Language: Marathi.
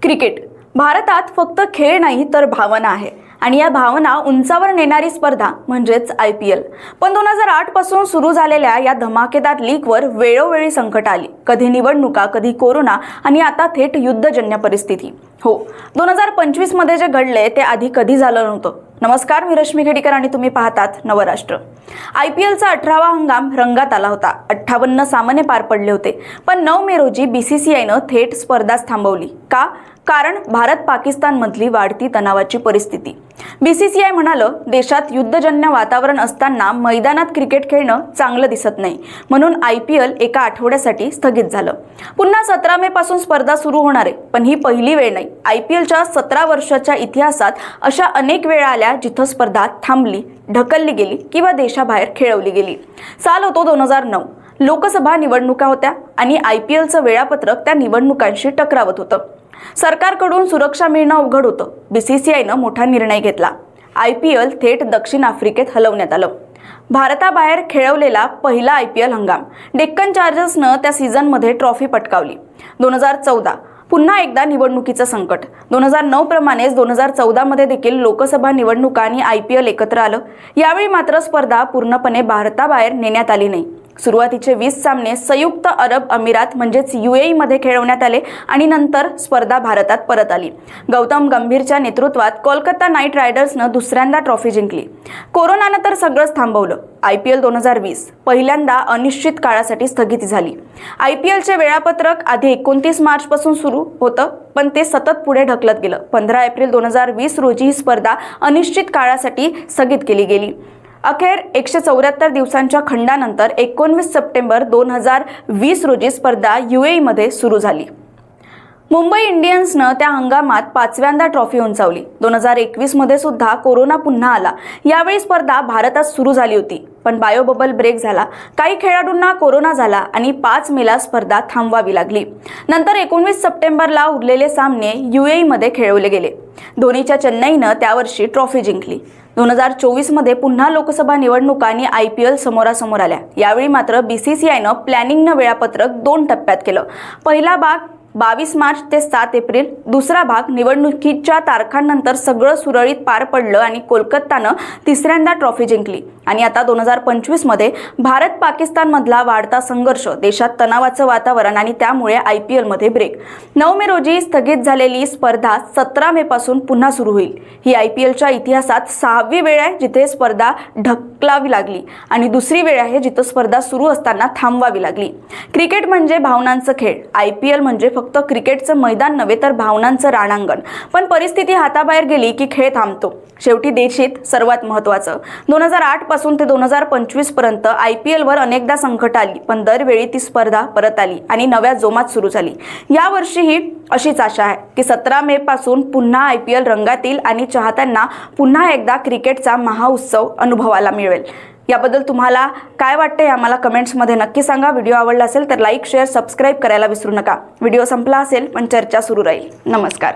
क्रिकेट भारतात फक्त खेळ नाही तर भावना आहे आणि या भावना उंचावर नेणारी स्पर्धा म्हणजेच IPL. पण 2008 पासून सुरू झालेल्या या धमाकेदार लीगवर वेळोवेळी संकट आली. कधी निवडणुका, कधी कोरोना आणि आता थेट युद्धजन्य परिस्थिती. हो, 2025 मध्ये जे घडले ते आधी कधी झालं नव्हतं. नमस्कार, मी रश्मी खेडीकर आणि तुम्ही पाहतात नवराष्ट्र. IPLचा 18वा हंगाम रंगात आला होता. 58 सामने पार पडले होते. पण 9 मे रोजी BCCIनं थेट स्पर्धाच थांबवली. का? कारण भारत पाकिस्तान मधली वाढती तणावाची परिस्थिती. BCCI म्हणालं, देशात युद्धजन्य वातावरण असताना मैदानात क्रिकेट खेळणं चांगलं दिसत नाही, म्हणून IPL एका आठवड्यासाठी स्थगित झालं. पुन्हा 17 मे पासून स्पर्धा सुरू होणार आहे, पण ही पहिली वेळ नाही. IPLच्या 17 वर्षाच्या इतिहासात अशा अनेक वेळा आल्या जिथं स्पर्धा थांबली, ढकलली गेली किंवा देशाबाहेर खेळवली गेली. साल होतो 2009. लोकसभा निवडणुका होत्या आणि IPLचं वेळापत्रक त्या निवडणुकांशी टकरावत होतं. सरकारकडून सुरक्षा मिळणं अवघड होतं. BCCIनं मोठा निर्णय घेतला. IPL थेट दक्षिण आफ्रिकेत हलवण्यात आलं. भारताबाहेर खेळवलेला पहिला IPL हंगाम. डेक्कन चार्जर्सनं त्या सीझनमध्ये ट्रॉफी पटकावली. 2014 पुन्हा एकदा निवडणुकीचं संकट. 2009 प्रमाणेच 2014 मध्ये देखील लोकसभा निवडणुका आणि IPL एकत्र आलं. यावेळी मात्र स्पर्धा पूर्णपणे भारताबाहेर नेण्यात आली नाही. सुरुवातीचे 20 सामने संयुक्त अरब अमिरात म्हणजेच UAE मध्ये खेळवण्यात आले आणि नंतर स्पर्धा भारतात परत आली. गौतम गंभीरच्या नेतृत्वात कोलकाता नाईट रायडर्सनं दुसऱ्यांदा ट्रॉफी जिंकली. कोरोनानं तर सगळंच थांबवलं. IPL 2020 पहिल्यांदा अनिश्चित काळासाठी स्थगिती झाली. IPLचे वेळापत्रक आधी 29 मार्च पासून सुरू होतं, पण ते सतत पुढे ढकलत गेलं. 15 एप्रिल 2020 रोजी ही स्पर्धा अनिश्चित काळासाठी स्थगित केली गेली. अखेर 174 दिवसांच्या खंडानंतर 19 सप्टेंबर 2020 रोजी स्पर्धा UAE मध्ये सुरू झाली. मुंबई इंडियन्सनं त्या हंगामात 5व्यांदा ट्रॉफी उंचावली. 2021 मध्ये सुद्धा कोरोना पुन्हा आला. यावेळी स्पर्धा भारतात सुरू झाली होती, पण बायो बबल ब्रेक झाला. काही खेळाडूंना कोरोना झाला आणि 5 मेला स्पर्धा थांबवावी लागली. नंतर 19 सप्टेंबरला उरलेले सामने UAE मध्ये खेळवले गेले. धोनीच्या चेन्नईनं त्यावर्षी ट्रॉफी जिंकली. 2024 मध्ये पुन्हा लोकसभा निवडणुका आणि IPL समोरासमोर आल्या. यावेळी मात्र BCCIनं प्लॅनिंगनं वेळापत्रक 2 टप्प्यात केलं. पहिला भाग 22 मार्च ते 7 एप्रिल, दुसरा भाग निवडणुकीच्या तारखांनंतर सगळं सुरळीत पार पडलं आणि कोलकातानं तिसऱ्यांदा ट्रॉफी जिंकली. आणि आता 2025 मध्ये भारत पाकिस्तान मधला वाढता संघर्ष, देशात तणावाचं वातावरण आणि त्यामुळे IPL मध्ये ब्रेक. 9 मे रोजी स्थगित झालेली स्पर्धा 17 मे पासून पुन्हा सुरू होईल. ही IPLच्या इतिहासात 6वी वेळ आहे जिथे स्पर्धा ढकलावी लागली आणि दुसरी वेळ आहे जिथे स्पर्धा सुरू असताना थांबवावी लागली. क्रिकेट म्हणजे भावनांचं खेळ. IPL म्हणजे फक्त क्रिकेटचं मैदान नव्हे तर भावनांचं रणांगण. पण परिस्थिती हाताबाहेर गेली की खेळ थांबतो. शेवटी देशीत सर्वात महत्त्वाचं. 2008 पासून ते 2025 पर्यंत IPL वर अनेकदा संकट आली, पण दरवेळी ती स्पर्धा परत आली आणि नव्या जोमात सुरू झाली. यावर्षीही अशीच आशा आहे की 17 मे पासून पुन्हा IPL रंगात येईल आणि चाहत्यांना पुन्हा एकदा क्रिकेटचा महाउत्सव अनुभवायला मिळेल. याबद्दल तुम्हाला काय वाटतंय आम्हाला कमेंट्समध्ये नक्की सांगा. व्हिडिओ आवडला असेल तर लाईक, शेअर, सबस्क्राईब करायला विसरू नका. व्हिडिओ संपला असेल पण चर्चा सुरू राहील. नमस्कार.